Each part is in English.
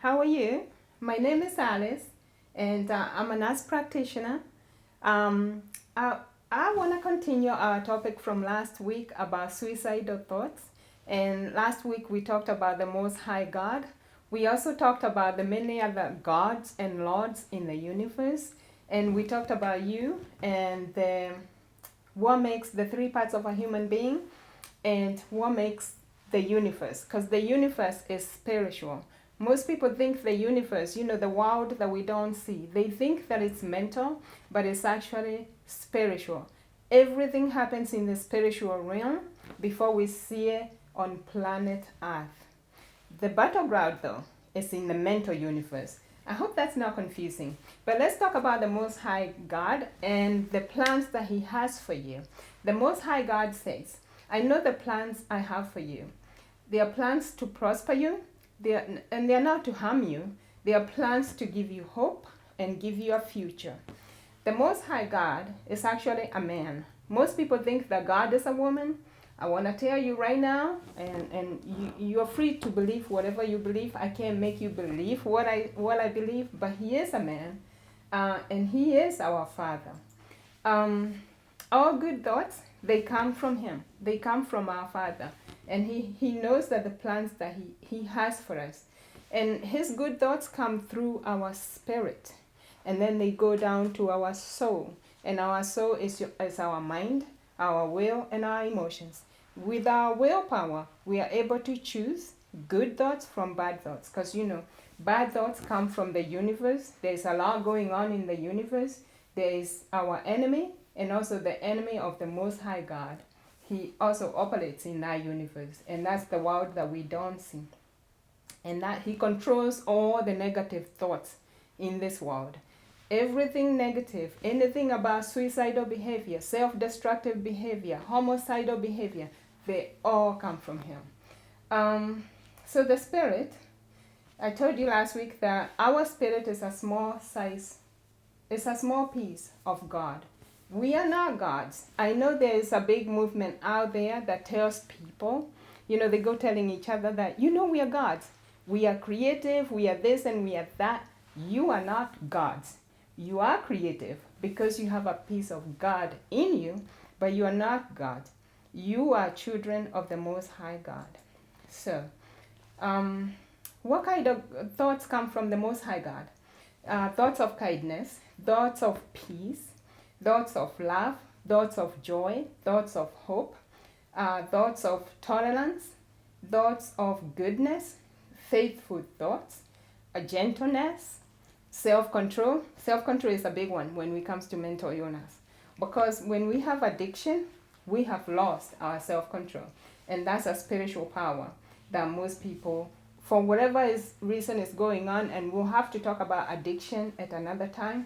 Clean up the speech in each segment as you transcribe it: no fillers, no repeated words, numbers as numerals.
How are you? My name is Alice, and I'm a nurse practitioner. Um, I, I want to continue our topic from last week about suicidal thoughts. And last week we talked about the Most High God. We also talked about the many other gods and lords in the universe. And we talked about you and what makes the three parts of a human being and what makes the universe, because the universe is spiritual. Most people think the universe, the world that we don't see, they think that it's mental, but it's actually spiritual. Everything happens in the spiritual realm before we see it on planet Earth. The battleground, though, is in the mental universe. I hope that's not confusing. But let's talk about the Most High God and the plans that He has for you. The Most High God says, I know the plans I have for you. They are plans to prosper you, they are not to harm you. They are plans to give you hope and give you a future. The Most High God is actually a man. Most people think that God is a woman. I want to tell you right now, and you're free to believe whatever you believe. I can't make you believe what I believe, but He is a man, and He is our Father. All good thoughts, they come from Him. They come from our Father. And he knows that the plans that he has for us. And His good thoughts come through our spirit. And then they go down to our soul. And our soul is our mind, our will, and our emotions. With our willpower, we are able to choose good thoughts from bad thoughts. Because, bad thoughts come from the universe. There's a lot going on in the universe. There is our enemy and also the enemy of the Most High God. He also operates in that universe, and that's the world that we don't see. And that He controls all the negative thoughts in this world. Everything negative, anything about suicidal behavior, self-destructive behavior, homicidal behavior, they all come from Him. So the spirit, I told you last week that our spirit is a small piece of God. We are not gods. I know there is a big movement out there that tells people, they go telling each other that, we are gods. We are creative, we are this and we are that. You are not gods. You are creative because you have a piece of God in you, but you are not God. You are children of the Most High God. So, what kind of thoughts come from the Most High God? Thoughts of kindness, thoughts of peace, thoughts of love, thoughts of joy, thoughts of hope, thoughts of tolerance, thoughts of goodness, faithful thoughts, gentleness, self-control. Self-control is a big one when it comes to mental illness. Because when we have addiction, we have lost our self-control. And that's a spiritual power that most people, for whatever reason is going on, and we'll have to talk about addiction at another time,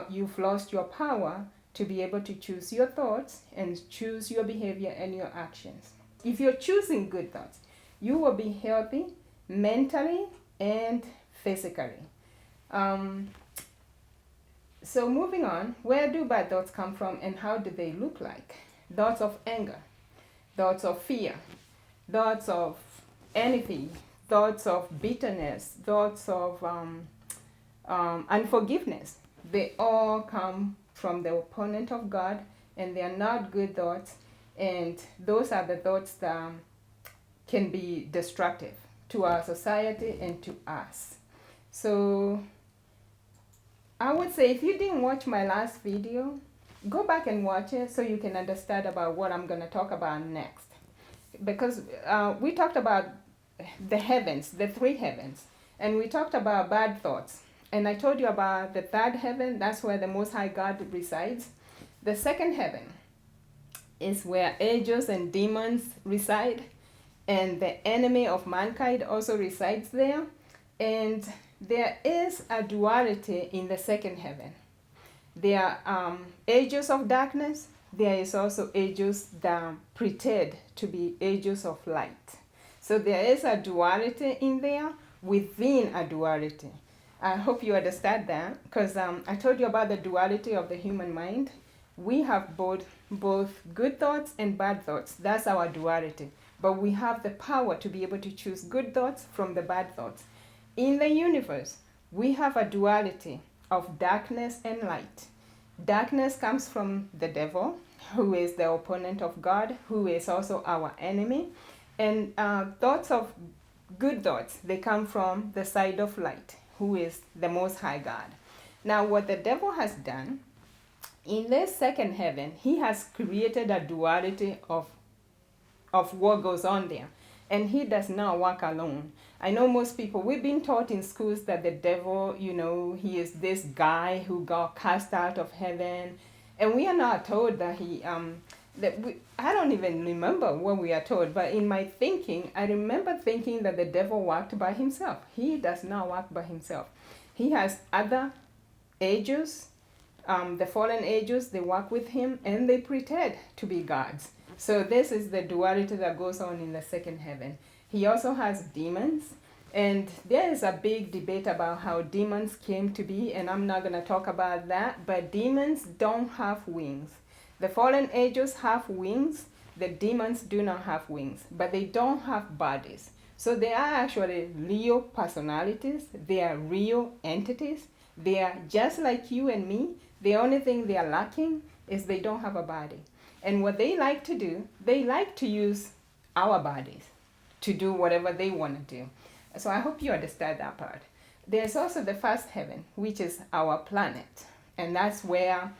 you've lost your power to be able to choose your thoughts and choose your behavior and your actions. If you're choosing good thoughts, you will be healthy mentally and physically. So moving on, where do bad thoughts come from and how do they look like? Thoughts of anger, thoughts of fear, thoughts of envy, thoughts of bitterness, thoughts of unforgiveness. They all come from the opponent of God, and they are not good thoughts, and those are the thoughts that can be destructive to our society and to us. So I would say if you didn't watch my last video, go back and watch it so you can understand about what I'm going to talk about next. Because we talked about the heavens, the three heavens, and we talked about bad thoughts. And I told you about the third heaven, that's where the Most High God resides. The second heaven is where angels and demons reside, and the enemy of mankind also resides there. And there is a duality in the second heaven. There are angels of darkness. There is also angels that pretend to be angels of light. So there is a duality in there within a duality. I hope you understand that, because I told you about the duality of the human mind. We have both good thoughts and bad thoughts. That's our duality. But we have the power to be able to choose good thoughts from the bad thoughts. in the universe, we have a duality of darkness and light. Darkness comes from the devil, who is the opponent of God, who is also our enemy. And thoughts of good thoughts, they come from the side of light, who is the Most High God. Now, what the devil has done, in this second heaven, he has created a duality of what goes on there. And he does not work alone. I know most people, we've been taught in schools that the devil, he is this guy who got cast out of heaven. And we are not told that I don't even remember what we are told, but in my thinking, I remember thinking that the devil worked by himself. He does not work by himself. He has other angels, the fallen angels, they work with him and they pretend to be gods. So this is the duality that goes on in the second heaven. He also has demons, and there is a big debate about how demons came to be, and I'm not going to talk about that, but demons don't have wings. The fallen angels have wings, the demons do not have wings, but they don't have bodies. So they are actually real personalities, they are real entities, they are just like you and me. The only thing they are lacking is they don't have a body. And what they like to do, they like to use our bodies to do whatever they want to do. So I hope you understand that part. There's also the first heaven, which is our planet. And that's where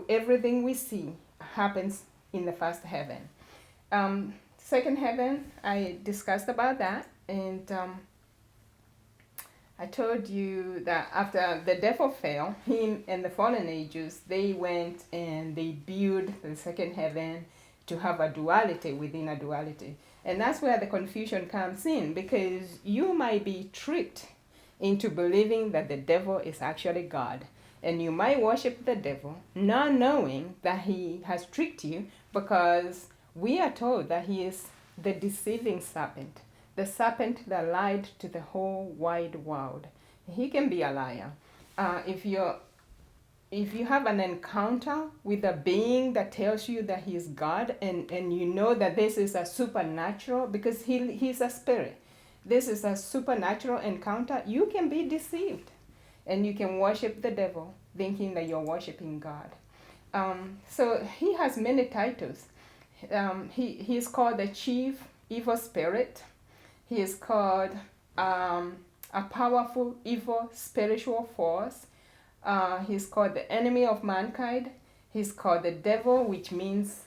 everything we see happens in the first heaven. Second heaven, I discussed about that. And I told you that after the devil fell, him and the fallen angels, they went and they built the second heaven to have a duality within a duality. And that's where the confusion comes in, because you might be tricked into believing that the devil is actually God. And you might worship the devil, not knowing that he has tricked you, because we are told that he is the deceiving serpent. The serpent that lied to the whole wide world. He can be a liar. If you have an encounter with a being that tells you that he is God, and you know that this is a supernatural, because he's a spirit. This is a supernatural encounter. You can be deceived. And you can worship the devil, thinking that you're worshiping God. So he has many titles. He's called the chief evil spirit. He is called a powerful evil spiritual force. He's called the enemy of mankind. He's called the devil, which means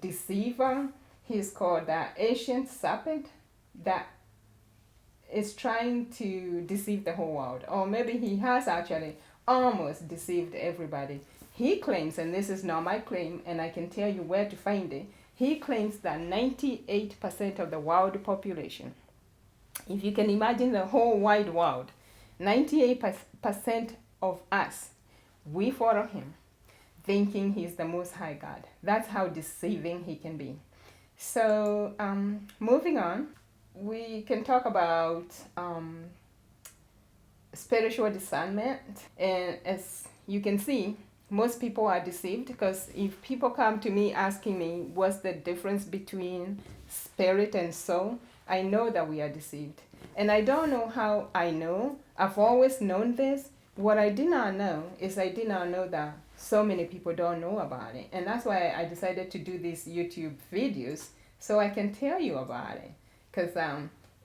deceiver. He's called the ancient serpent that is trying to deceive the whole world. Or maybe he has actually almost deceived everybody. He claims, and this is not my claim, and I can tell you where to find it, he claims that 98% of the world population, if you can imagine the whole wide world, 98% of us, we follow him, thinking he's the Most High God. That's how deceiving he can be. So, moving on, we can talk about spiritual discernment. And as you can see, most people are deceived, because if people come to me asking me what's the difference between spirit and soul, I know that we are deceived. And I don't know how I know. I've always known this. What I did not know is I did not know that so many people don't know about it. And that's why I decided to do these YouTube videos, so I can tell you about it. Because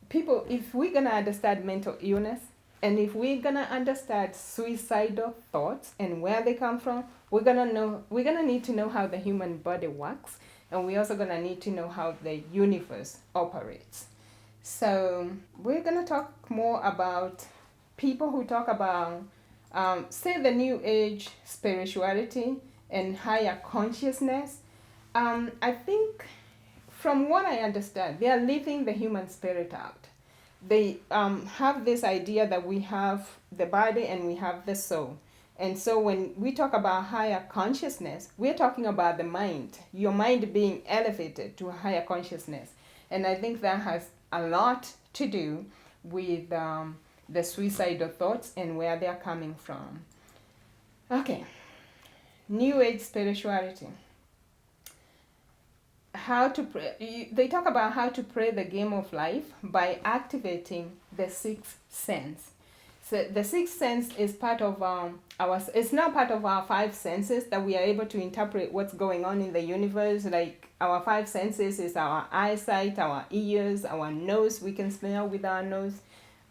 people, if we're going to understand mental illness, and if we're going to understand suicidal thoughts and where they come from, we're going to need to know how the human body works. And we're also going to need to know how the universe operates. So we're going to talk more about people who talk about, say, the New Age spirituality and higher consciousness. I think, from what I understand, they are leaving the human spirit out. They have this idea that we have the body and we have the soul. And so when we talk about higher consciousness, we're talking about the mind, your mind being elevated to a higher consciousness. And I think that has a lot to do with the suicidal thoughts and where they're coming from. Okay, New Age spirituality. how to pray. They talk about how to play the game of life by activating the sixth sense. So the sixth sense is part of our. It's not part of our five senses that we are able to interpret what's going on in the universe. Like our five senses is our eyesight, our ears, our nose. We can smell with our nose.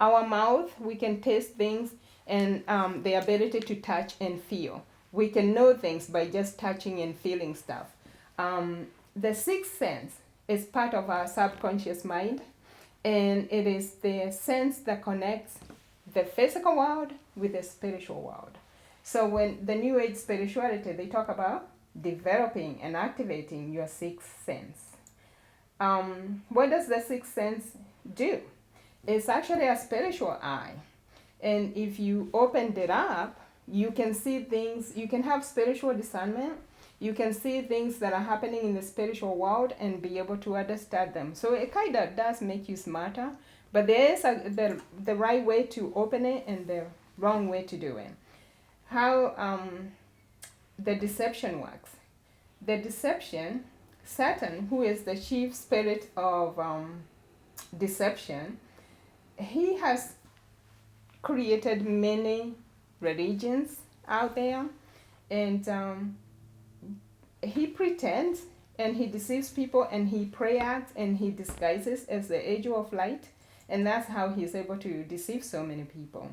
Our mouth, we can taste things, and the ability to touch and feel. We can know things by just touching and feeling stuff. The sixth sense is part of our subconscious mind, and it is the sense that connects the physical world with the spiritual world. So when the New Age spirituality, they talk about developing and activating your sixth sense. What does the sixth sense do? It's actually a spiritual eye. And if you opened it up, you can see things, you can have spiritual discernment. You can see things that are happening in the spiritual world and be able to understand them. So it kind of does make you smarter, but there is the right way to open it and the wrong way to do it. How the deception works. The deception, Satan, who is the chief spirit of deception, he has created many religions out there, and he pretends and he deceives people, and he acts and he disguises as the angel of light, and that's how he's able to deceive so many people.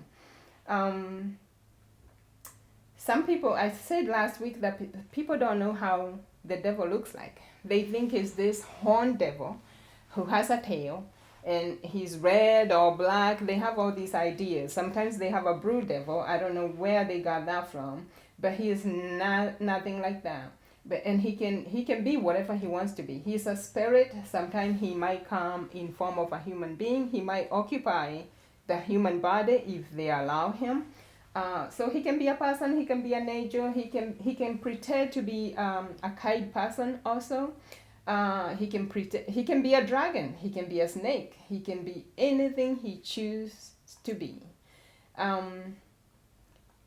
Some people, I said last week that people don't know how the devil looks like. They think it's this horned devil who has a tail and he's red or black. They have all these ideas. Sometimes they have a brood devil. I don't know where they got that from, but he is nothing like that. And he can be whatever he wants to be. He's a spirit. Sometimes he might come in form of a human being. He might occupy the human body if they allow him. So he can be a person. He can be an angel. He can pretend to be a kind person also. He can be a dragon. He can be a snake. He can be anything he chooses to be. And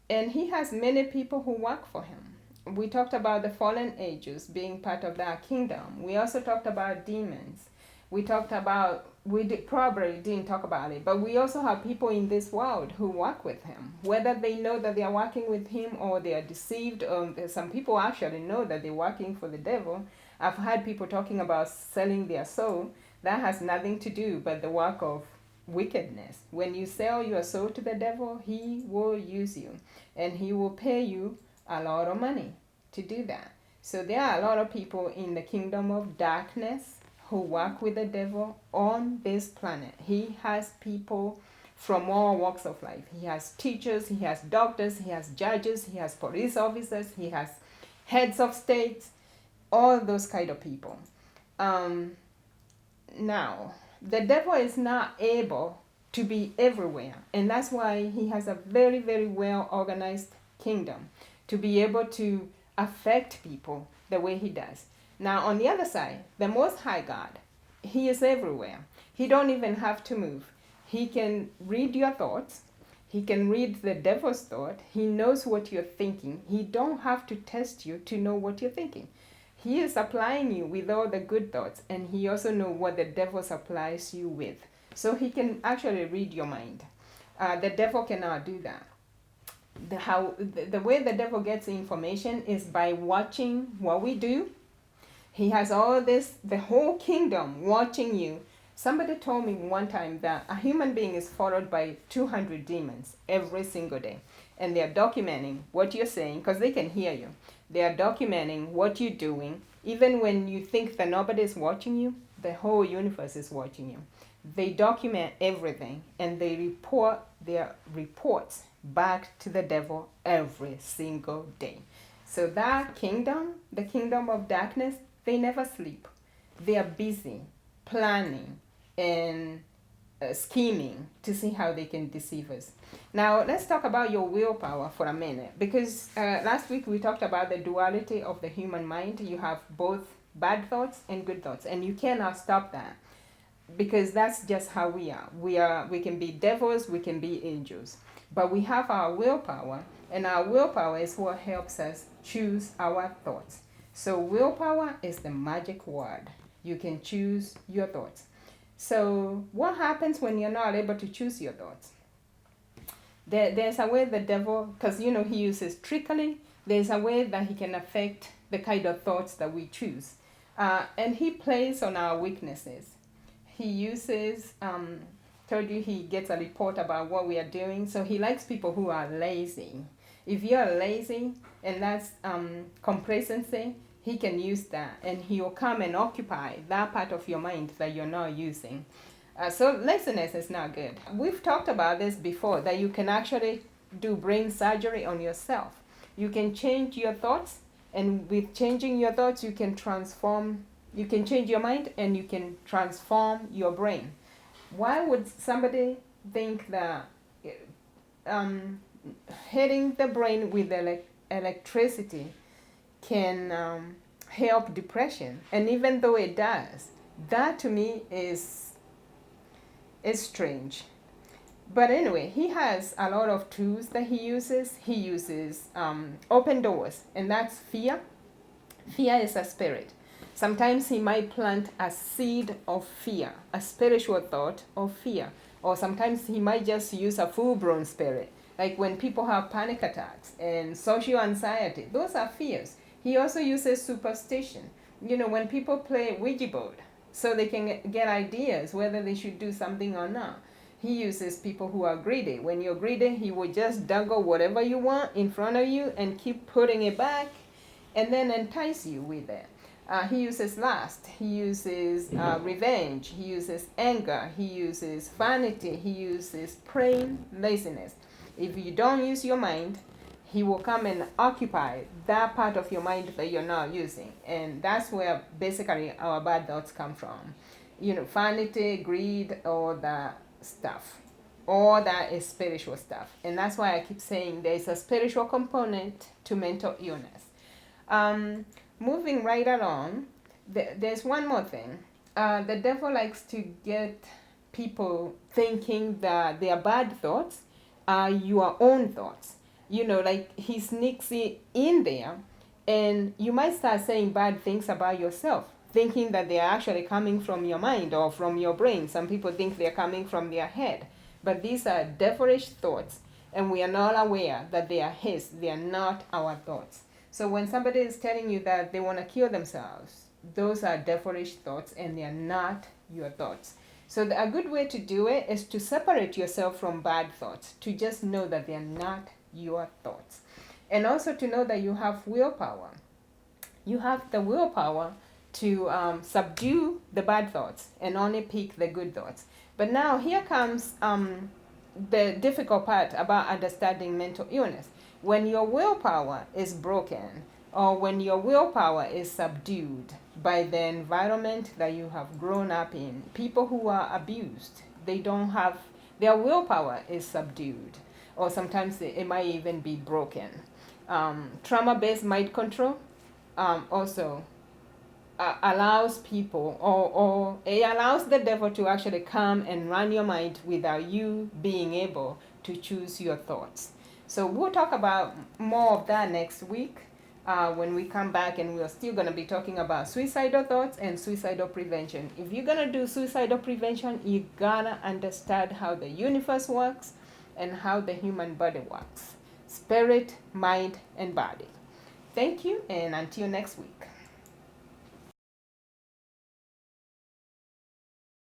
he has many people who work for him. We talked about the fallen angels being part of that kingdom. We also talked about demons. We probably didn't talk about it, but we also have people in this world who work with him. Whether they know that they are working with him or they are deceived, or some people actually know that they're working for the devil. I've had people talking about selling their soul. That has nothing to do but the work of wickedness. When you sell your soul to the devil, he will use you, and he will pay you a lot of money to do that. So there are a lot of people in the kingdom of darkness who work with the devil on this planet. He has people from all walks of life. He has teachers, he has doctors, he has judges, he has police officers, he has heads of states, all those kind of people. Now, the devil is not able to be everywhere, and that's why he has a very, very well organized kingdom to be able to affect people the way he does. Now, on the other side, the Most High God, he is everywhere. He don't even have to move. He can read your thoughts. He can read the devil's thought. He knows what you're thinking. He don't have to test you to know what you're thinking. He is supplying you with all the good thoughts, and he also knows what the devil supplies you with. So he can actually read your mind. The devil cannot do that. The way the devil gets information is by watching what we do. He has all this, the whole kingdom watching you. Somebody told me one time that a human being is followed by 200 demons every single day. And they're documenting what you're saying because they can hear you. They are documenting what you're doing. Even when you think that nobody is watching you, the whole universe is watching you. They document everything and they report their reports back to the devil every single day. So that kingdom, the kingdom of darkness, they never sleep. They are busy planning and scheming to see how they can deceive us. Now, let's talk about your willpower for a minute, because last week we talked about the duality of the human mind. You have both bad thoughts and good thoughts, and you cannot stop that because that's just how we are. We can be devils, we can be angels, but we have our willpower, and our willpower is what helps us choose our thoughts. So willpower is the magic word. You can choose your thoughts. So what happens when you're not able to choose your thoughts? There's a way the devil, because he uses trickery, there's a way that he can affect the kind of thoughts that we choose. And he plays on our weaknesses. He uses, told you he gets a report about what we are doing, so he likes people who are lazy. If you're lazy and that's complacency, he can use that and he will come and occupy that part of your mind that you're not using. So laziness is not good. We've talked about this before, that you can actually do brain surgery on yourself. You can change your thoughts, and with changing your thoughts, you can change your mind and you can transform your brain. Why would somebody think that hitting the brain with electricity can help depression? And even though it does, that to me is strange. But anyway, he has a lot of tools that he uses. He uses open doors, and that's fear. Fear is a spirit. Sometimes he might plant a seed of fear, a spiritual thought of fear. Or sometimes he might just use a full-blown spirit. Like when people have panic attacks and social anxiety, those are fears. He also uses superstition. When people play Ouija board, so they can get ideas whether they should do something or not. He uses people who are greedy. When you're greedy, he will just dangle whatever you want in front of you and keep putting it back and then entice you with it. He uses lust. He uses revenge. He uses anger. He uses vanity. He uses praying, laziness. If you don't use your mind, he will come and occupy that part of your mind that you're not using. And that's where basically our bad thoughts come from. Vanity, greed, all that stuff. All that is spiritual stuff. And that's why I keep saying there's a spiritual component to mental illness. Moving right along, there's one more thing. The devil likes to get people thinking that their bad thoughts are your own thoughts. Like he sneaks in there, and you might start saying bad things about yourself, thinking that they are actually coming from your mind or from your brain. Some people think they're coming from their head, but these are devilish thoughts, and we are not aware that they are his. They are not our thoughts. So when somebody is telling you that they want to kill themselves, those are devilish thoughts, and they are not your thoughts. So a good way to do it is to separate yourself from bad thoughts, to just know that they are not your thoughts. And also to know that you have willpower. You have the willpower to subdue the bad thoughts and only pick the good thoughts. But now here comes the difficult part about understanding mental illness. When your willpower is broken, or when your willpower is subdued by the environment that you have grown up in, people who are abused, their willpower is subdued, or sometimes it might even be broken. Trauma-based mind control also allows people, or it allows the devil to actually come and run your mind without you being able to choose your thoughts. So we'll talk about more of that next week when we come back, and we're still going to be talking about suicidal thoughts and suicidal prevention. If you're going to do suicidal prevention, you gotta understand how the universe works and how the human body works. Spirit, mind, and body. Thank you, and until next week.